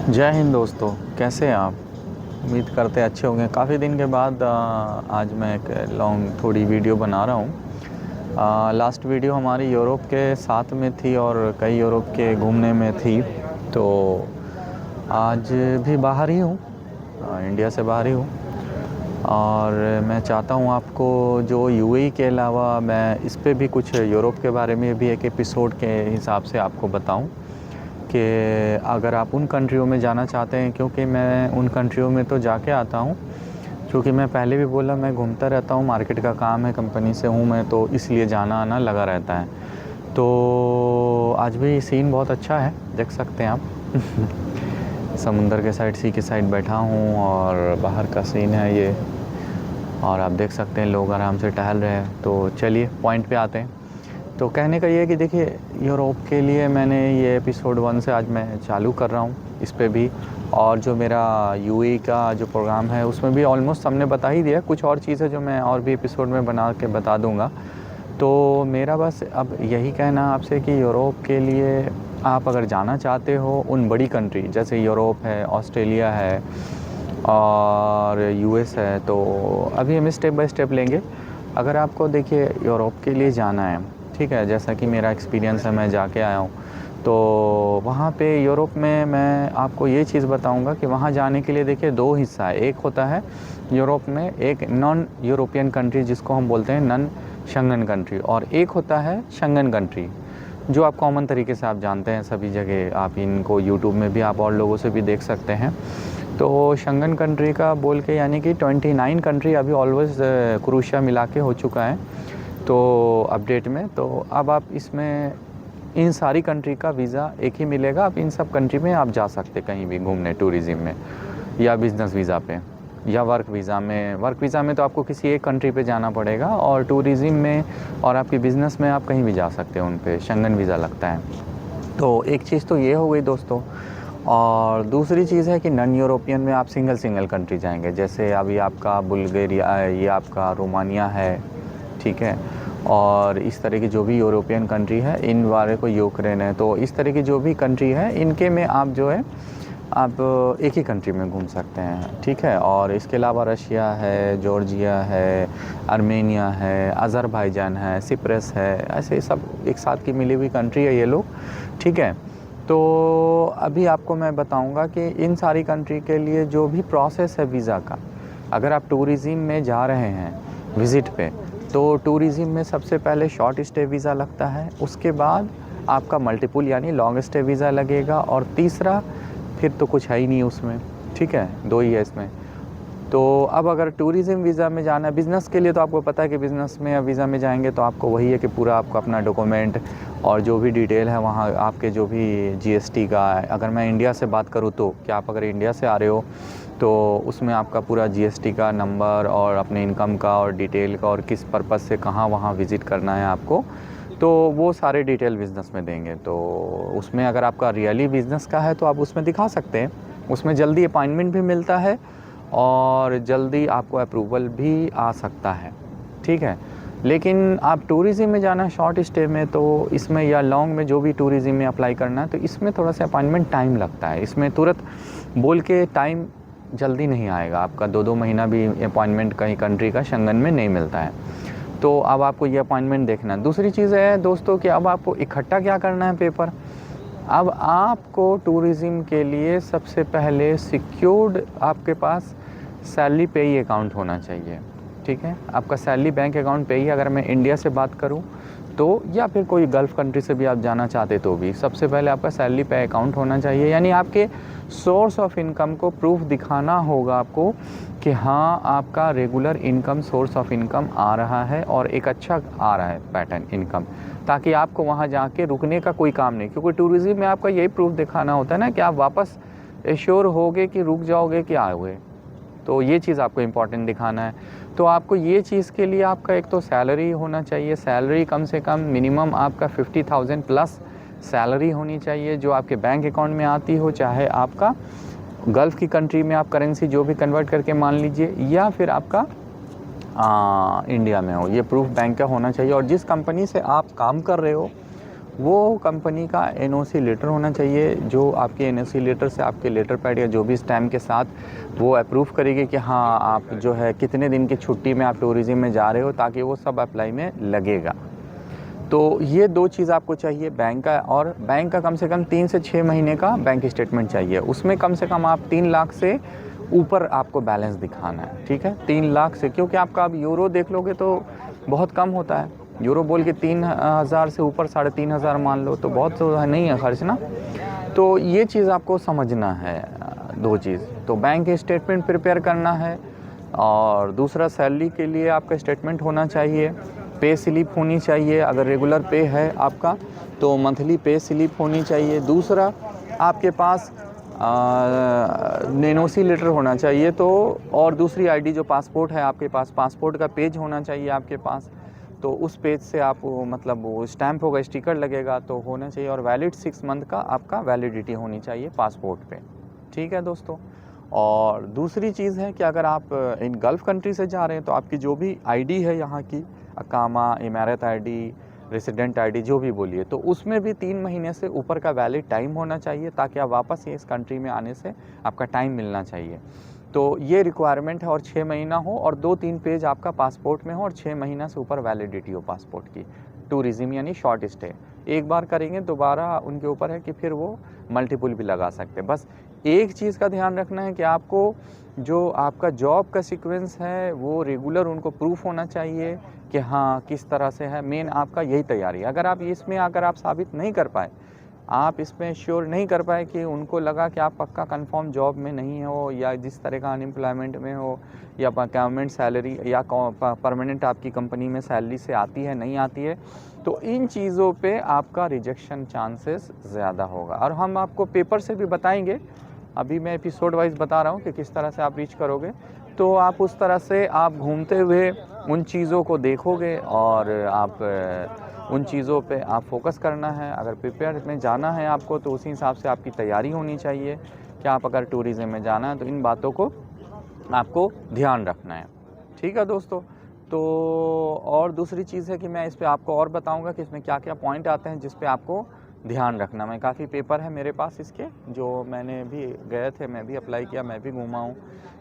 जय हिंद दोस्तों, कैसे हैं आप। उम्मीद करते हैं अच्छे होंगे। काफ़ी दिन के बाद आज मैं एक लॉन्ग थोड़ी वीडियो बना रहा हूँ। लास्ट वीडियो हमारी यूरोप के साथ में थी और कई यूरोप के घूमने में थी। तो आज भी बाहर ही हूँ, इंडिया से बाहर ही हूँ। और मैं चाहता हूँ आपको जो यूएई के अलावा मैं इस पे भी कुछ यूरोप के बारे में भी एक एपिसोड के हिसाब से आपको बताऊँ कि अगर आप उन कंट्रियों में जाना चाहते हैं, क्योंकि मैं उन कंट्रियों में तो जाके आता हूँ। क्योंकि मैं पहले भी बोला, मैं घूमता रहता हूँ, मार्केट का काम है, कंपनी से हूँ मैं, तो इसलिए जाना आना लगा रहता है। तो आज भी सीन बहुत अच्छा है, देख सकते हैं आप। समुंदर के साइड, सी के साइड बैठा हूँ और बाहर का सीन है ये। और आप देख सकते हैं लोग आराम से टहल रहे हैं। तो चलिए पॉइंट पे आते हैं। तो कहने का ये है कि देखिए, यूरोप के लिए मैंने ये एपिसोड 1 से आज मैं चालू कर रहा हूँ इस पे भी। और जो मेरा यूएई का जो प्रोग्राम है उसमें भी ऑलमोस्ट हमने बता ही दिया। कुछ और चीज़ें जो मैं और भी एपिसोड में बना के बता दूँगा। तो मेरा बस अब यही कहना है आपसे कि यूरोप के लिए आप अगर जाना चाहते हो, उन बड़ी कंट्री जैसे यूरोप है, ऑस्ट्रेलिया है और यूएस है, तो अभी हम स्टेप बाय स्टेप लेंगे। अगर आपको देखिए यूरोप के लिए जाना है, ठीक है, जैसा कि मेरा एक्सपीरियंस है, मैं जाके आया हूँ। तो वहाँ पे यूरोप में मैं आपको ये चीज़ बताऊँगा कि वहाँ जाने के लिए देखिए 2 हिस्सा है। एक होता है यूरोप में एक नॉन यूरोपियन कंट्री जिसको हम बोलते हैं नॉन शेंगन कंट्री, और एक होता है शेंगन कंट्री जो आप कॉमन तरीके से आप जानते हैं सभी जगह। आप इनको यूट्यूब में भी आप और लोगों से भी देख सकते हैं। तो शेंगन कंट्री का बोल के यानी कि 29 कंट्री अभी ऑलवेज क्रोएशिया मिला के हो चुका है तो अपडेट में। तो अब आप इसमें इन सारी कंट्री का वीज़ा एक ही मिलेगा। आप इन सब कंट्री में आप जा सकते कहीं भी घूमने, टूरिज़म में या बिज़नेस वीज़ा पे या वर्क वीज़ा में। वर्क वीज़ा में तो आपको किसी एक कंट्री पे जाना पड़ेगा, और टूरिज़म में और आपकी बिज़नेस में आप कहीं भी जा सकते हैं, उन पे शेंगन वीज़ा लगता है। तो एक चीज़ तो ये हो गई दोस्तों। और दूसरी चीज़ है कि नॉन यूरोपियन में आप सिंगल सिंगल कंट्री जाएंगे। जैसे अभी आपका बुल्गारिया है, ये आपका रोमानिया है, ठीक है। और इस तरह की जो भी यूरोपियन कंट्री है, इन वाले को यूक्रेन है, तो इस तरह की जो भी कंट्री है इनके में आप जो है आप एक ही कंट्री में घूम सकते हैं, ठीक है। और इसके अलावा रशिया है, जॉर्जिया है, आर्मेनिया है, अज़रबैजान है, सिप्रस है, ऐसे सब एक साथ की मिली हुई कंट्री है ये लोग, ठीक है। तो अभी आपको मैं बताऊंगा कि इन सारी कंट्री के लिए जो भी प्रोसेस है वीज़ा का, अगर आप टूरिज़म में जा रहे हैं विज़िट पे, तो टूरिज़म में सबसे पहले शॉर्ट स्टे वीज़ा लगता है। उसके बाद आपका मल्टीपल यानी लॉन्ग स्टे वीज़ा लगेगा, और तीसरा फिर तो कुछ है ही नहीं उसमें, ठीक है, 2 ही है इसमें। तो अब अगर टूरिज़म वीज़ा में जाना है बिज़नेस के लिए, तो आपको पता है कि बिज़नेस में या वीज़ा में जाएंगे तो आपको वही है कि पूरा आपको अपना डॉक्यूमेंट और जो भी डिटेल है वहाँ आपके जो भी जीएसटी का, अगर मैं इंडिया से बात करूँ तो कि आप अगर इंडिया से आ रहे हो तो उसमें आपका पूरा जीएसटी का नंबर और अपने इनकम का और डिटेल का और किस पर्पज़ से कहाँ वहाँ विज़िट करना है आपको, तो वो सारे डिटेल बिज़नेस में देंगे। तो उसमें अगर आपका रियली बिज़नेस का है तो आप उसमें दिखा सकते हैं। उसमें जल्दी अपॉइंटमेंट भी मिलता है और जल्दी आपको अप्रूवल भी आ सकता है, ठीक है। लेकिन आप टूरिज़म में जाना शॉर्ट स्टे में, तो इसमें या लॉन्ग में जो भी टूरिज़म में अप्लाई करना है, तो इसमें थोड़ा सा अपॉइंटमेंट टाइम लगता है। इसमें तुरंत बोल के टाइम जल्दी नहीं आएगा आपका, 2-2 महीना भी अपॉइंटमेंट कहीं कंट्री का शेंगन में नहीं मिलता है। तो अब आपको ये अपॉइंटमेंट देखना है। दूसरी चीज़ है दोस्तों कि अब आपको इकट्ठा क्या करना है पेपर। अब आपको टूरिज़म के लिए सबसे पहले सिक्योर्ड आपके पास सैलरी पे ही अकाउंट होना चाहिए, ठीक है। आपका सैलरी बैंक अकाउंट पे ही, अगर मैं इंडिया से बात करूं तो, या फिर कोई गल्फ़ कंट्री से भी आप जाना चाहते तो भी सबसे पहले आपका सैलरी पे अकाउंट होना चाहिए। यानी आपके सोर्स ऑफ इनकम को प्रूफ दिखाना होगा आपको कि हाँ आपका regular income, source of income आ रहा है और एक अच्छा आ रहा है पैटर्न इनकम, ताकि आपको वहाँ जाके रुकने का कोई काम नहीं। क्योंकि टूरिज़म में आपका यही प्रूफ दिखाना होता है ना कि आप वापस एश्योर होगे कि रुक जाओगे कि आओगे। तो ये चीज़ आपको इम्पॉर्टेंट दिखाना है। तो आपको ये चीज़ के लिए आपका एक तो सैलरी होना चाहिए। सैलरी कम से कम मिनिमम आपका 50,000 प्लस सैलरी होनी चाहिए जो आपके बैंक अकाउंट में आती हो, चाहे आपका गल्फ़ की कंट्री में आप करेंसी जो भी कन्वर्ट करके मान लीजिए, या फिर आपका इंडिया में हो। ये प्रूफ बैंक का होना चाहिए। और जिस कंपनी से आप काम कर रहे हो वो कंपनी का एनओसी लेटर होना चाहिए, जो आपके एनओसी लेटर से आपके लेटर पैड या जो भी स्टैम्प के साथ वो अप्रूव करेगी कि हाँ आप जो है कितने दिन की छुट्टी में आप टूरिज़्म में जा रहे हो, ताकि वो सब अप्लाई में लगेगा। तो ये 2 चीज़ आपको चाहिए बैंक का, और बैंक का कम से कम 3 से 6 महीने का बैंक स्टेटमेंट चाहिए। उसमें कम से कम आप 3 लाख से ऊपर आपको बैलेंस दिखाना है, ठीक है? 3 लाख से, क्योंकि आपका अब यूरो देख लोगे तो बहुत कम होता है। यूरो बोल के 3,000 से ऊपर 3,500 मान लो तो बहुत तो नहीं है खर्च ना। तो ये चीज़ आपको समझना है, 2 चीज़। तो बैंक स्टेटमेंट प्रिपेयर करना है, और दूसरा सैलरी के लिए आपका स्टेटमेंट होना चाहिए, पे स्लिप होनी चाहिए। अगर रेगुलर पे है आपका तो मंथली पे स्लिप होनी चाहिए। दूसरा आपके पास एनओसी लेटर होना चाहिए, तो और दूसरी आईडी जो पासपोर्ट है आपके पास, पासपोर्ट का पेज होना चाहिए आपके पास। तो उस पेज से आप मतलब वो स्टैम्प होगा, स्टिकर लगेगा तो होना चाहिए, और वैलिड 6 मंथ का आपका वैलिडिटी होनी चाहिए पासपोर्ट पे, ठीक है दोस्तों। और दूसरी चीज़ है कि अगर आप इन गल्फ़ कंट्री से जा रहे हैं तो आपकी जो भी आईडी है यहाँ की, अकामा, इमारत आईडी, रेसिडेंट आईडी जो भी बोलिए, तो उसमें भी 3 महीने से ऊपर का वैलिड टाइम होना चाहिए, ताकि आप वापस इस कंट्री में आने से आपका टाइम मिलना चाहिए। तो ये रिक्वायरमेंट है, और 6 महीना हो, और 2-3 पेज आपका पासपोर्ट में हो, और 6 महीना से ऊपर वैलिडिटी हो पासपोर्ट की। टूरिज़्म यानी शॉर्ट स्टे, एक बार करेंगे, दोबारा उनके ऊपर है कि फिर वो मल्टीपल भी लगा सकते हैं। बस एक चीज़ का ध्यान रखना है कि आपको जो आपका जॉब का सीक्वेंस है वो रेगुलर उनको प्रूफ होना चाहिए कि हाँ किस तरह से है। मेन आपका यही तैयारी है। अगर आप इसमें आप साबित नहीं कर पाए, आप इसमें श्योर नहीं कर पाए कि उनको लगा कि आप पक्का कंफर्म जॉब में नहीं हो, या जिस तरह का अनएम्प्लॉयमेंट में हो, या गवर्नमेंट सैलरी या परमानेंट आपकी कंपनी में सैलरी से आती है नहीं आती है, तो इन चीज़ों पे आपका रिजेक्शन चांसेस ज़्यादा होगा। और हम आपको पेपर से भी बताएंगे, अभी मैं एपिसोड वाइज बता रहा हूँ कि किस तरह से आप रीच करोगे। तो आप उस तरह से आप घूमते हुए उन चीज़ों को देखोगे, और आप उन चीज़ों पे आप फोकस करना है। अगर प्रिपेयर में जाना है आपको, तो उसी हिसाब से आपकी तैयारी होनी चाहिए कि आप अगर टूरिज़्म में जाना है तो इन बातों को आपको ध्यान रखना है, ठीक है दोस्तों। तो और दूसरी चीज़ है कि मैं इस पे आपको और बताऊंगा कि इसमें क्या क्या पॉइंट आते हैं जिस पे आपको ध्यान रखना। मैं काफ़ी पेपर है मेरे पास इसके, जो मैंने भी गए थे, मैं भी अप्लाई किया, मैं भी घूमा हूँ।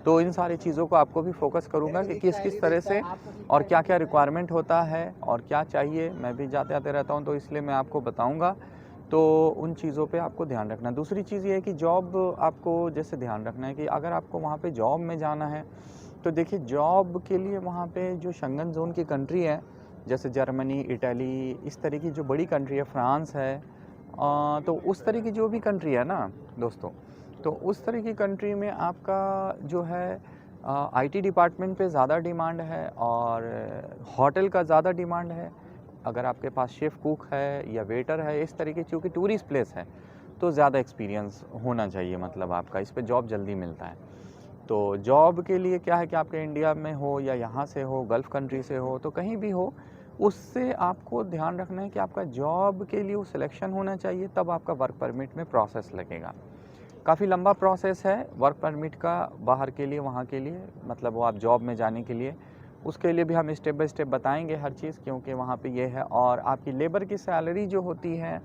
तो इन सारी चीज़ों को आपको भी फोकस करूँगा कि किस किस तरह से और क्या क्या रिक्वायरमेंट होता है और क्या चाहिए। मैं भी जाते आते रहता हूँ, तो इसलिए मैं आपको बताऊँगा। तो उन चीज़ों पे आपको ध्यान रखना है। दूसरी चीज़ ये है कि जॉब आपको जैसे ध्यान रखना है कि अगर आपको वहाँ पे जॉब में जाना है, तो देखिए जॉब के लिए वहाँ पे जो शेंगन ज़ोन की कंट्री है, जैसे जर्मनी, इटली, इस तरह की जो बड़ी कंट्री है, फ्रांस है, तो उस तरह की जो भी कंट्री है ना दोस्तों, तो उस तरह की कंट्री में आपका जो है आईटी डिपार्टमेंट पे ज़्यादा डिमांड है, और होटल का ज़्यादा डिमांड है। अगर आपके पास शेफ़ कुक है या वेटर है, इस तरीके, चूँकि टूरिस्ट प्लेस है तो ज़्यादा एक्सपीरियंस होना चाहिए, मतलब आपका इस पे जॉब जल्दी मिलता है। तो जॉब के लिए क्या है कि आपके इंडिया में हो या यहाँ से हो, गल्फ़ कंट्री से हो, तो कहीं भी हो, उससे आपको ध्यान रखना है कि आपका जॉब के लिए वो सिलेक्शन होना चाहिए, तब आपका वर्क परमिट में प्रोसेस लगेगा। काफ़ी लंबा प्रोसेस है वर्क परमिट का बाहर के लिए, वहाँ के लिए, मतलब वो आप जॉब में जाने के लिए। उसके लिए भी हम स्टेप बाय स्टेप बताएंगे हर चीज़, क्योंकि वहाँ पे ये है। और आपकी लेबर की सैलरी जो होती है,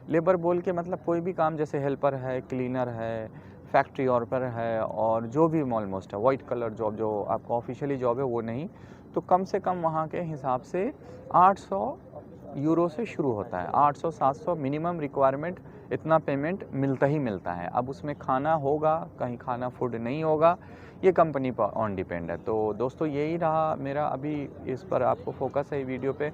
लेबर बोल के मतलब कोई भी काम, जैसे हेल्पर है, क्लीनर है, फैक्ट्री वर्कर है, और जो भी ऑलमोस्ट है, वाइट कलर जॉब जो आपका ऑफिशियली जॉब है वो नहीं, तो कम से कम वहाँ के हिसाब से 800 यूरो से शुरू होता है। 800-700 मिनिमम रिक्वायरमेंट, इतना पेमेंट मिलता ही मिलता है। अब उसमें खाना होगा, कहीं खाना फूड नहीं होगा, ये कंपनी पर ऑन डिपेंड है। तो दोस्तों यही रहा मेरा अभी इस पर आपको फोकस है वीडियो पे,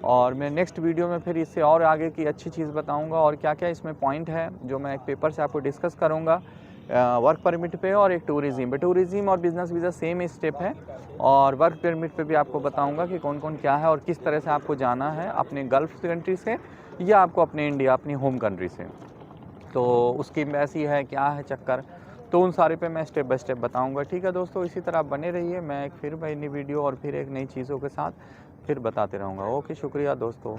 और मैं नेक्स्ट वीडियो में फिर इससे और आगे की अच्छी चीज़ बताऊंगा, और क्या क्या इसमें पॉइंट है जो मैं एक पेपर से आपको डिस्कस करूंगा वर्क परमिट पे और एक टूरिज़्म पे। टूरिज़्म और बिज़नेस वीज़ा सेम स्टेप है, और वर्क परमिट पे भी आपको बताऊंगा कि कौन कौन क्या है और किस तरह से आपको जाना है, अपने गल्फ़ कंट्री से या आपको अपने इंडिया, अपनी होम कंट्री से। तो उसकी एम्बेसी है, क्या है चक्कर, तो उन सारे पे मैं स्टेप बाय स्टेप बताऊंगा, ठीक है दोस्तों। इसी तरह आप बने रहिए, मैं एक फिर नई वीडियो और फिर एक नई चीज़ों के साथ फिर बताते रहूँगा। ओके, शुक्रिया दोस्तों।